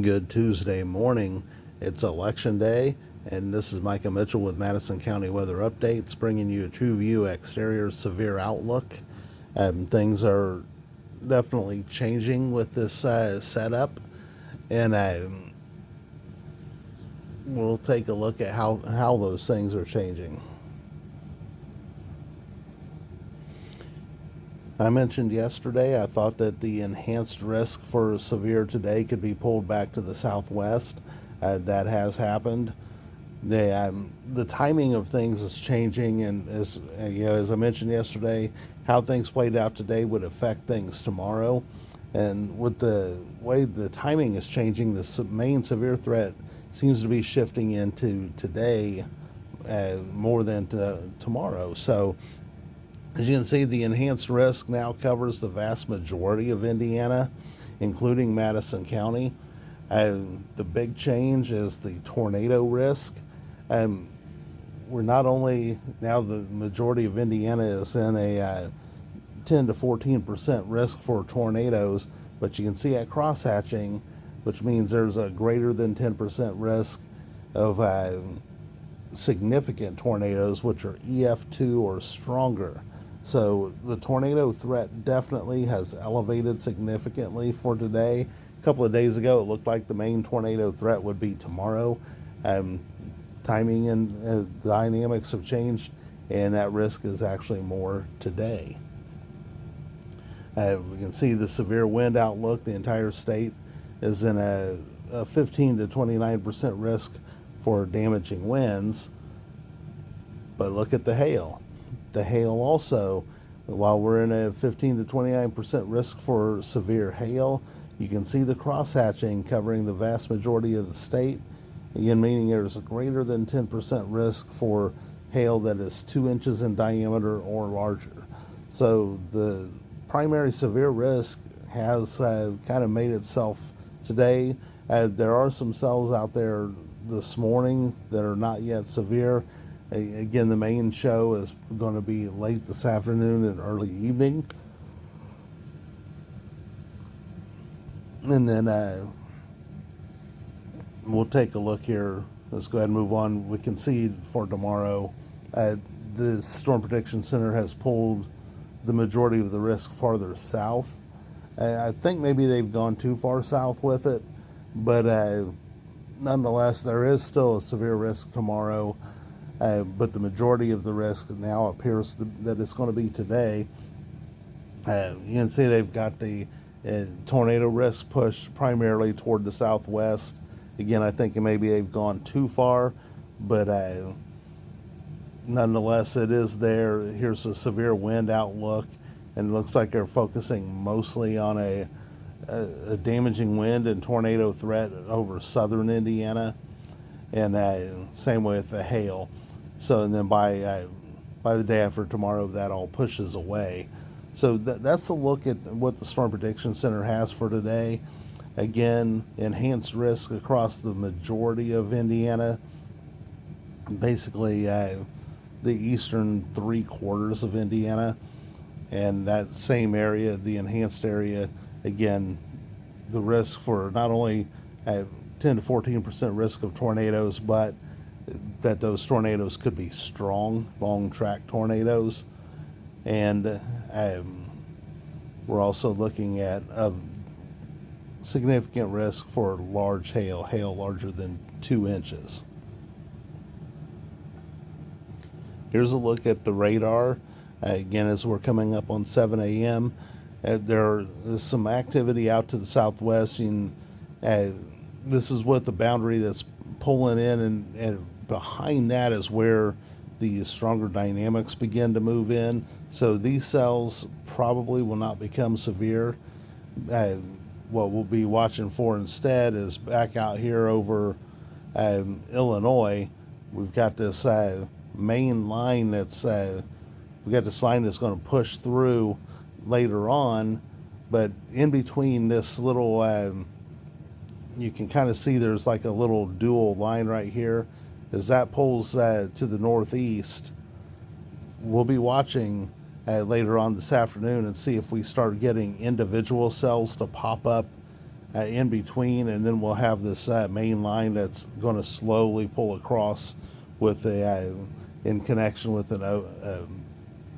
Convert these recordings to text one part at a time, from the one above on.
Good Tuesday morning. It's election day, and this is Micah Mitchell with Madison County Weather Updates, bringing you a true view exterior severe outlook. Things are definitely changing with this setup, and we'll take a look at how those things are changing. I mentioned yesterday I thought that the enhanced risk for severe today could be pulled back to the southwest. That has happened. The timing of things is changing, and as I mentioned yesterday, how things played out today would affect things tomorrow. And with the way the timing is changing, the main severe threat seems to be shifting into today more than tomorrow. So as you can see, the enhanced risk now covers the vast majority of Indiana, including Madison County. The big change is the tornado risk. Um, we're not only now the majority of Indiana is in a 10 to 14% risk for tornadoes, but you can see at crosshatching, which means there's a greater than 10% risk of significant tornadoes, which are EF2 or stronger. So the tornado threat definitely has elevated significantly for today. A couple of days ago, it looked like the main tornado threat would be tomorrow. Timing and dynamics have changed, and that risk is actually more today. We can see the severe wind outlook. The entire state is in a 15 to 29% risk for damaging winds. But look at the hail. The hail also, while we're in a 15 to 29% risk for severe hail, you can see the crosshatching covering the vast majority of the state. Again, meaning there's a greater than 10% risk for hail that is 2 inches in diameter or larger. So the primary severe risk has kind of made itself today. There are some cells out there this morning that are not yet severe. Again, the main show is going to be late this afternoon and early evening. And then we'll take a look here. Let's go ahead and move on. We can see for tomorrow, the Storm Prediction Center has pulled the majority of the risk farther south. I think maybe they've gone too far south with it, but nonetheless, there is still a severe risk tomorrow. But the majority of the risk now appears that it's going to be today. You can see they've got the tornado risk pushed primarily toward the southwest. Again, I think maybe they've gone too far, but nonetheless, it is there. Here's a severe wind outlook, and it looks like they're focusing mostly on a damaging wind and tornado threat over southern Indiana, and same with the hail. So, and then by the day after tomorrow, that all pushes away. So that's a look at what the Storm Prediction Center has for today. Again, enhanced risk across the majority of Indiana. Basically, the eastern 3/4 of Indiana, and that same area, the enhanced area. Again, the risk for not only 10 to 14% risk of tornadoes, but that those tornadoes could be strong, long track tornadoes. And we're also looking at a significant risk for large hail larger than 2 inches. Here's a look at the radar. Again, as we're coming up on 7 a.m., there's some activity out to the southwest. And this is what the boundary that's pulling in, and behind that is where the stronger dynamics begin to move in. So these cells probably will not become severe. What we'll be watching for instead is back out here over Illinois. We've got this main line we got this line that's going to push through later on, but in between this little you can kind of see there's like a little dual line right here. As that pulls to the northeast, we'll be watching later on this afternoon and see if we start getting individual cells to pop up in between, and then we'll have this main line that's going to slowly pull across with a in connection with an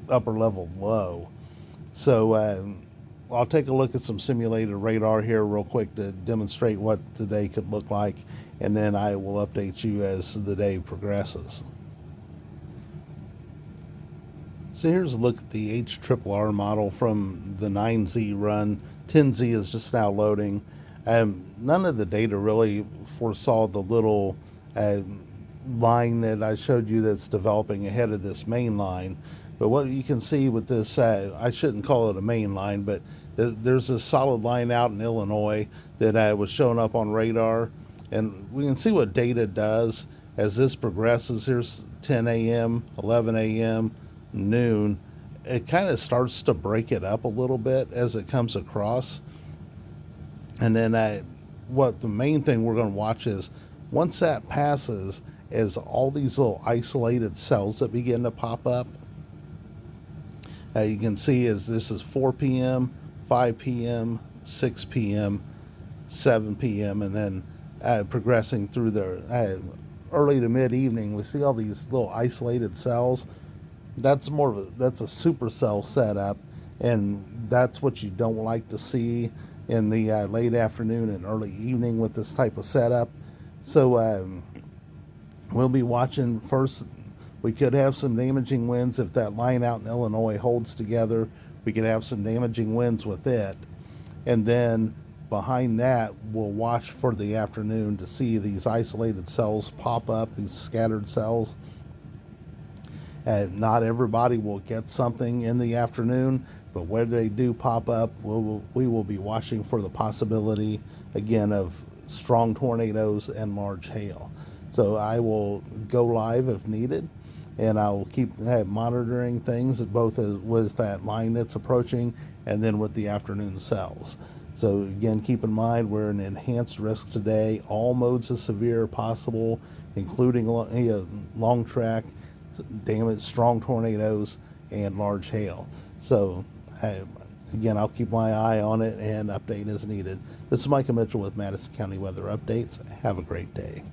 upper level low. So I'll take a look at some simulated radar here real quick to demonstrate what today could look like, and then I will update you as the day progresses. So here's a look at the HRRR model from the 9Z run. 10Z is just now loading. None of the data really foresaw the little line that I showed you that's developing ahead of this main line. But what you can see with this, I shouldn't call it a main line, but there's a solid line out in Illinois that was showing up on radar. And we can see what data does as this progresses. Here's 10 a.m., 11 a.m., noon. It kind of starts to break it up a little bit as it comes across. And then what the main thing we're going to watch is once that passes, is all these little isolated cells that begin to pop up. You can see as this is 4 p.m., 5 p.m., 6 p.m., 7 p.m., and then progressing through the early to mid-evening, we see all these little isolated cells. That's that's a supercell setup, and that's what you don't like to see in the late afternoon and early evening with this type of setup. So we'll be watching first. We could have some damaging winds if that line out in Illinois holds together. We could have some damaging winds with it, and then behind that we'll watch for the afternoon to see these isolated cells pop up, these scattered cells. Not everybody will get something in the afternoon, but where they do pop up, we will be watching for the possibility, again, of strong tornadoes and large hail. So I will go live if needed, and I will keep monitoring things, both with that line that's approaching and then with the afternoon cells. So again, keep in mind we're in enhanced risk today. All modes of severe are possible, including long track damage, strong tornadoes, and large hail. So again, I'll keep my eye on it and update as needed. This is Micah Mitchell with Madison County Weather Updates. Have a great day.